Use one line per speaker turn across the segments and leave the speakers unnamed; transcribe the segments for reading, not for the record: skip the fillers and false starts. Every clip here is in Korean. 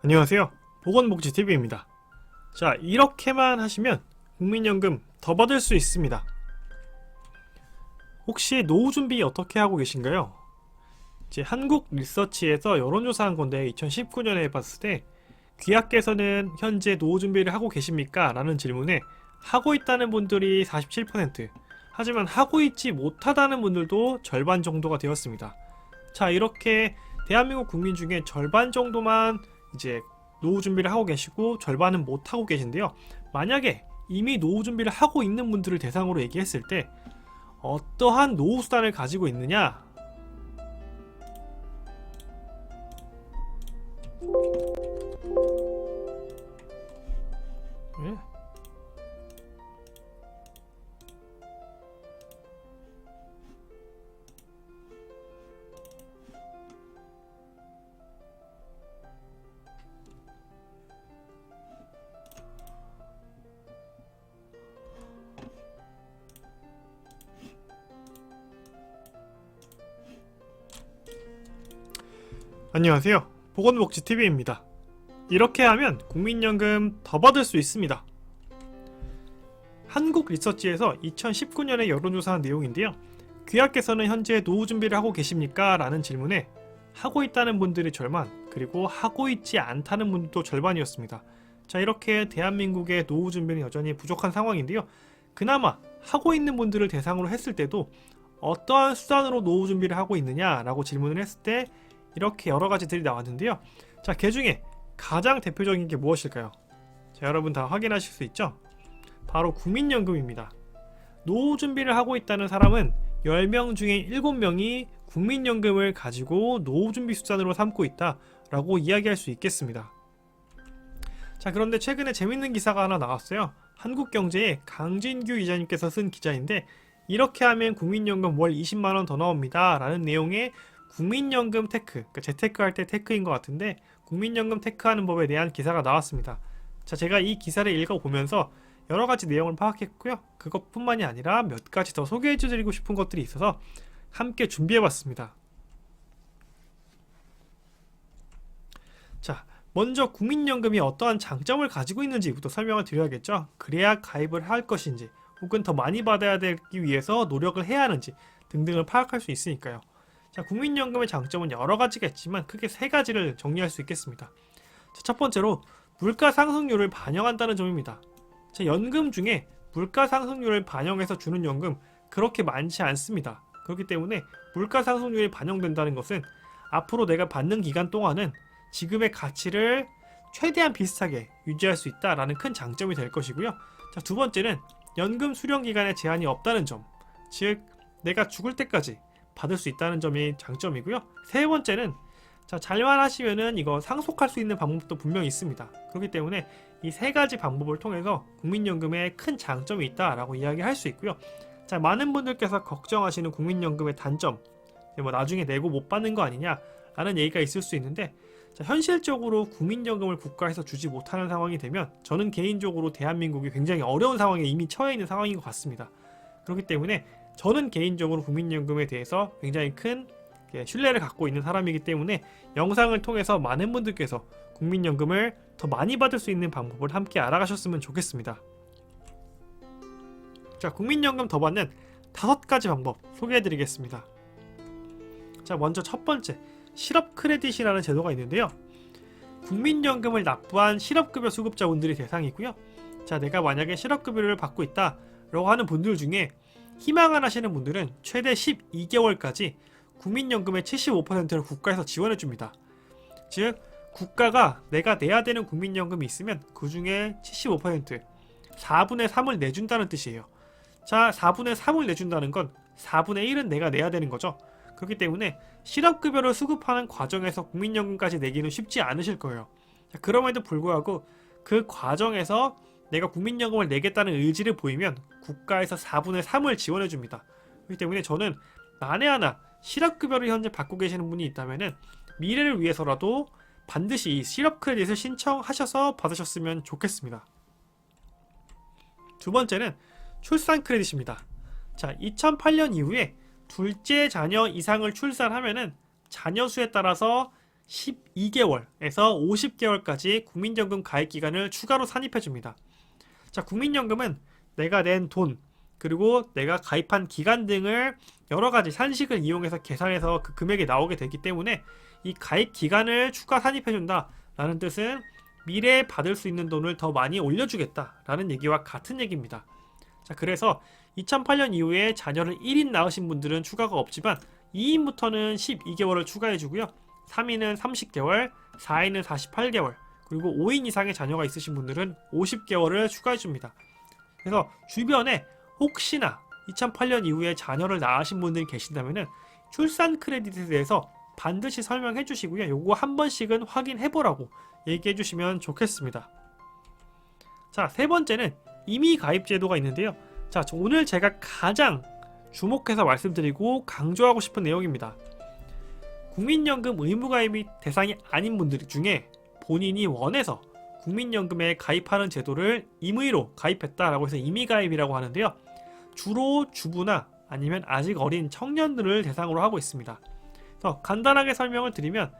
안녕하세요. 보건복지TV입니다. 자, 이렇게만 하시면 국민연금 더 받을 수 있습니다. 혹시 노후 준비 어떻게 하고 계신가요? 이제 한국 리서치에서 여론조사한 건데 2019년에 해봤을 때 귀하께서는 현재 노후 준비를 하고 계십니까? 라는 질문에 하고 있다는 분들이 47%, 하지만 하고 있지 못하다는 분들도 절반 정도가 되었습니다. 자, 이렇게 대한민국 국민 중에 절반 정도만 이제 노후 준비를 하고 계시고 절반은 못 하고 계신데요. 만약에 이미 노후 준비를 하고 있는 분들을 대상으로 얘기했을 때 어떠한 노후 수단을 가지고 있느냐? 네? 안녕하세요. 보건복지TV입니다. 이렇게 하면 국민연금 더 받을 수 있습니다. 한국 리서치에서 2019년에 여론조사한 내용인데요. 귀하께서는 현재 노후 준비를 하고 계십니까? 라는 질문에 하고 있다는 분들이 절반, 그리고 하고 있지 않다는 분들도 절반이었습니다. 자, 이렇게 대한민국의 노후 준비는 여전히 부족한 상황인데요. 그나마 하고 있는 분들을 대상으로 했을 때도 어떠한 수단으로 노후 준비를 하고 있느냐라고 질문을 했을 때 이렇게 여러 가지들이 나왔는데요. 자, 그 중에 가장 대표적인 게 무엇일까요? 자, 여러분 다 확인하실 수 있죠? 바로 국민연금입니다. 노후 준비를 하고 있다는 사람은 10명 중에 7명이 국민연금을 가지고 노후 준비 수단으로 삼고 있다 라고 이야기할 수 있겠습니다. 자, 그런데 최근에 재밌는 기사가 하나 나왔어요. 한국경제의 강진규 기자님께서 쓴 기사인데, 이렇게 하면 국민연금 월 20만원 더 나옵니다 라는 내용의 국민연금 테크, 그러니까 재테크 할 때 테크인 것 같은데 국민연금 테크하는 법에 대한 기사가 나왔습니다. 자, 제가 이 기사를 읽어보면서 여러 가지 내용을 파악했고요. 그것뿐만이 아니라 몇 가지 더 소개해드리고 싶은 것들이 있어서 함께 준비해봤습니다. 자, 먼저 국민연금이 어떠한 장점을 가지고 있는지부터 설명을 드려야겠죠. 그래야 가입을 할 것인지, 혹은 더 많이 받아야 되기 위해서 노력을 해야 하는지 등등을 파악할 수 있으니까요. 자, 국민연금의 장점은 여러 가지가 있지만 크게 세 가지를 정리할 수 있겠습니다. 자, 첫 번째로 물가 상승률을 반영한다는 점입니다. 자, 연금 중에 물가 상승률을 반영해서 주는 연금 그렇게 많지 않습니다. 그렇기 때문에 물가 상승률이 반영된다는 것은 앞으로 내가 받는 기간 동안은 지금의 가치를 최대한 비슷하게 유지할 수 있다라는 큰 장점이 될 것이고요. 자, 두 번째는 연금 수령 기간에 제한이 없다는 점, 즉 내가 죽을 때까지 받을 수 있다는 점이 장점이고요. 세 번째는, 자, 잘만 하시면은 이거 상속할 수 있는 방법도 분명히 있습니다. 그렇기 때문에 이 세 가지 방법을 통해서 국민연금에 큰 장점이 있다라고 이야기할 수 있고요. 자, 많은 분들께서 걱정하시는 국민연금의 단점, 뭐 나중에 내고 못 받는 거 아니냐라는 얘기가 있을 수 있는데, 자, 현실적으로 국민연금을 국가에서 주지 못하는 상황이 되면 저는 개인적으로 대한민국이 굉장히 어려운 상황에 이미 처해 있는 상황인 것 같습니다. 그렇기 때문에 저는 개인적으로 국민연금에 대해서 굉장히 큰 신뢰를 갖고 있는 사람이기 때문에 영상을 통해서 많은 분들께서 국민연금을 더 많이 받을 수 있는 방법을 함께 알아가셨으면 좋겠습니다. 자, 국민연금 더 받는 5가지 방법 소개해드리겠습니다. 자, 먼저 첫 번째, 실업 크레딧이라는 제도가 있는데요. 국민연금을 납부한 실업급여 수급자분들이 대상이고요. 자, 내가 만약에 실업급여를 받고 있다라고 하는 분들 중에 희망을 하시는 분들은 최대 12개월까지 국민연금의 75%를 국가에서 지원해줍니다. 즉, 국가가 내가 내야 되는 국민연금이 있으면 그 중에 75%, 4분의 3을 내준다는 뜻이에요. 자, 4분의 3을 내준다는 건 4분의 1은 내가 내야 되는 거죠. 그렇기 때문에 실업급여를 수급하는 과정에서 국민연금까지 내기는 쉽지 않으실 거예요. 자, 그럼에도 불구하고 그 과정에서 내가 국민연금을 내겠다는 의지를 보이면 국가에서 4분의 3을 지원해줍니다. 그렇기 때문에 저는 만에 하나 실업급여를 현재 받고 계시는 분이 있다면 미래를 위해서라도 반드시 이 실업 크레딧을 신청하셔서 받으셨으면 좋겠습니다. 두 번째는 출산 크레딧입니다. 자, 2008년 이후에 둘째 자녀 이상을 출산하면은 자녀 수에 따라서 12개월에서 50개월까지 국민연금 가입 기간을 추가로 산입해 줍니다. 자, 국민연금은 내가 낸 돈, 그리고 내가 가입한 기간 등을 여러 가지 산식을 이용해서 계산해서 그 금액이 나오게 되기 때문에 이 가입 기간을 추가 산입해 준다 라는 뜻은 미래에 받을 수 있는 돈을 더 많이 올려주겠다 라는 얘기와 같은 얘기입니다. 자, 그래서 2008년 이후에 자녀를 1인 낳으신 분들은 추가가 없지만 2인부터는 12개월을 추가해주고요. 3인은 30개월, 4인은 48개월, 그리고 5인 이상의 자녀가 있으신 분들은 50개월을 추가해줍니다. 그래서 주변에 혹시나 2008년 이후에 자녀를 낳으신 분들이 계신다면 출산 크레딧에 대해서 반드시 설명해 주시고요. 요거 한 번씩은 확인해 보라고 얘기해 주시면 좋겠습니다. 자, 세 번째는 임의 가입 제도가 있는데요. 자, 오늘 제가 가장 주목해서 말씀드리고 강조하고 싶은 내용입니다. 국민연금 의무가입이 대상이 아닌 분들 중에 본인이 원해서 국민연금에 가입하는 제도를 임의로 가입했다라고 해서 임의가입이라고 하는데요. 주로 주부나 아니면 아직 어린 청년들을 대상으로 하고 있습니다. 그래서 간단하게 설명을 드리면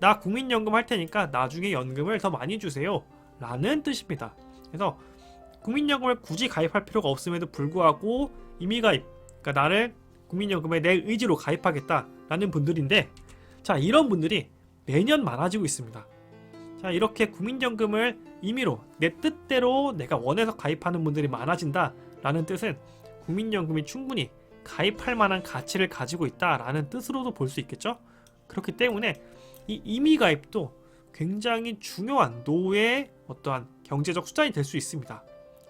나 국민연금 할 테니까 나중에 연금을 더 많이 주세요 라는 뜻입니다. 그래서 국민연금을 굳이 가입할 필요가 없음에도 불구하고 임의가입, 그러니까 나를 국민연금에 내 의지로 가입하겠다라는 분들인데, 자, 이런 분들이 매년 많아지고 있습니다. 자, 이렇게 국민연금을 임의로 내 뜻대로 내가 원해서 가입하는 분들이 많아진다 라는 뜻은 국민연금이 충분히 가입할 만한 가치를 가지고 있다라는 뜻으로도 볼 수 있겠죠. 그렇기 때문에 이 임의가입도 굉장히 중요한 노후의 어떠한 경제적 수단이 될 수 있습니다.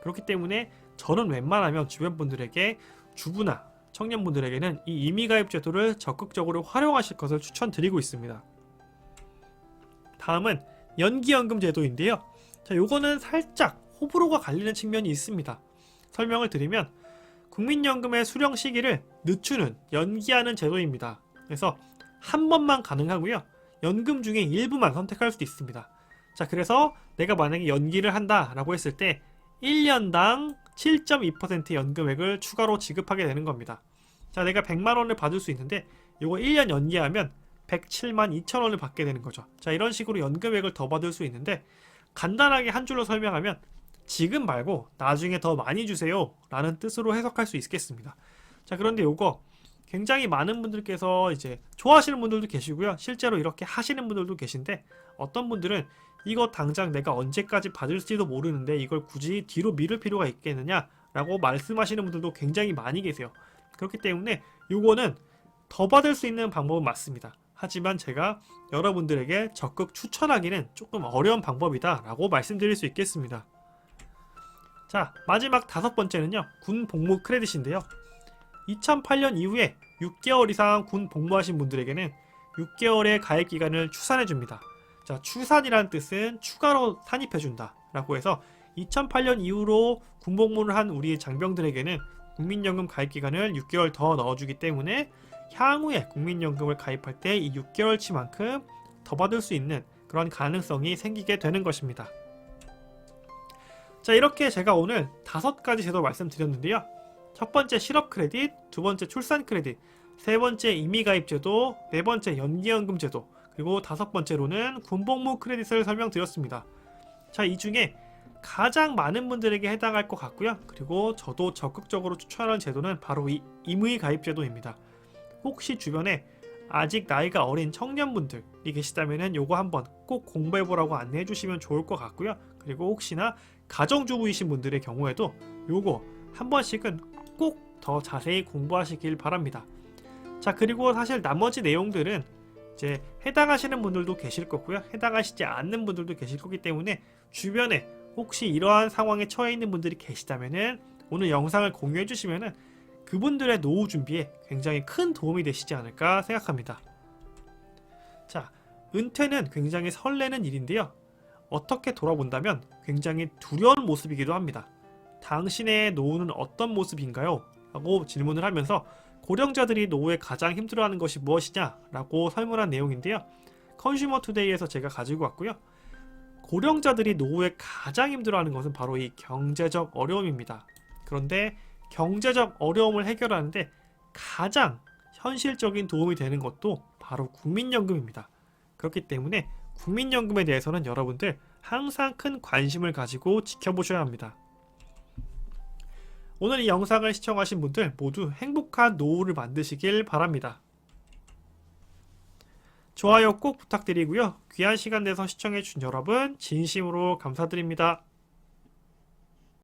그렇기 때문에 저는 웬만하면 주변 분들에게, 주부나 청년분들에게는 이 임의가입 제도를 적극적으로 활용하실 것을 추천드리고 있습니다. 다음은 연기연금 제도인데요. 자, 요거는 살짝 호불호가 갈리는 측면이 있습니다. 설명을 드리면 국민연금의 수령 시기를 늦추는, 연기하는 제도입니다. 그래서 한 번만 가능하고요. 연금 중에 일부만 선택할 수도 있습니다. 자, 그래서 내가 만약에 연기를 한다라고 했을 때 1년당 7.2%의 연금액을 추가로 지급하게 되는 겁니다. 자, 내가 100만원을 받을 수 있는데 요거 1년 연기하면 107만 2천원을 받게 되는 거죠. 자, 이런 식으로 연금액을 더 받을 수 있는데, 간단하게 한 줄로 설명하면 지금 말고 나중에 더 많이 주세요 라는 뜻으로 해석할 수 있겠습니다. 자, 그런데 요거 굉장히 많은 분들께서 이제 좋아하시는 분들도 계시고요. 실제로 이렇게 하시는 분들도 계신데, 어떤 분들은 이거 당장 내가 언제까지 받을지도 모르는데 이걸 굳이 뒤로 미룰 필요가 있겠느냐 라고 말씀하시는 분들도 굉장히 많이 계세요. 그렇기 때문에 요거는 더 받을 수 있는 방법은 맞습니다. 하지만 제가 여러분들에게 적극 추천하기는 조금 어려운 방법이다 라고 말씀드릴 수 있겠습니다. 자, 마지막 다섯 번째는요, 군 복무 크레딧인데요. 2008년 이후에 6개월 이상 군 복무하신 분들에게는 6개월의 가입 기간을 추산해줍니다. 자, 추산이라는 뜻은 추가로 산입해준다 라고 해서 2008년 이후로 군 복무를 한 우리 장병들에게는 국민연금 가입 기간을 6개월 더 넣어주기 때문에 향후에 국민연금을 가입할 때 이 6개월치만큼 더 받을 수 있는 그런 가능성이 생기게 되는 것입니다. 자, 이렇게 제가 오늘 5가지 제도 말씀드렸는데요. 첫 번째 실업 크레딧, 두 번째 출산 크레딧, 세 번째 임의가입 제도, 네 번째 연기연금 제도, 그리고 다섯 번째로는 군복무 크레딧을 설명드렸습니다. 자, 이 중에 가장 많은 분들에게 해당할 것 같고요. 그리고 저도 적극적으로 추천하는 제도는 바로 이 임의가입 제도입니다. 혹시 주변에 아직 나이가 어린 청년분들이 계시다면 요거 한번 꼭 공부해보라고 안내해 주시면 좋을 것 같고요. 그리고 혹시나 가정주부이신 분들의 경우에도 요거 한 번씩은 꼭 더 자세히 공부하시길 바랍니다. 자, 그리고 사실 나머지 내용들은 이제 해당하시는 분들도 계실 거고요. 해당하시지 않는 분들도 계실 거기 때문에 주변에 혹시 이러한 상황에 처해 있는 분들이 계시다면은 오늘 영상을 공유해 주시면은 그분들의 노후 준비에 굉장히 큰 도움이 되시지 않을까 생각합니다. 자, 은퇴는 굉장히 설레는 일인데요. 어떻게 돌아본다면 굉장히 두려운 모습이기도 합니다. 당신의 노후는 어떤 모습인가요? 라고 질문을 하면서 고령자들이 노후에 가장 힘들어하는 것이 무엇이냐? 라고 설문한 내용인데요. 컨슈머 투데이에서 제가 가지고 왔고요. 고령자들이 노후에 가장 힘들어하는 것은 바로 이 경제적 어려움입니다. 그런데 경제적 어려움을 해결하는데 가장 현실적인 도움이 되는 것도 바로 국민연금입니다. 그렇기 때문에 국민연금에 대해서는 여러분들 항상 큰 관심을 가지고 지켜보셔야 합니다. 오늘 이 영상을 시청하신 분들 모두 행복한 노후를 만드시길 바랍니다. 좋아요 꼭 부탁드리고요. 귀한 시간 내서 시청해주신 여러분 진심으로 감사드립니다.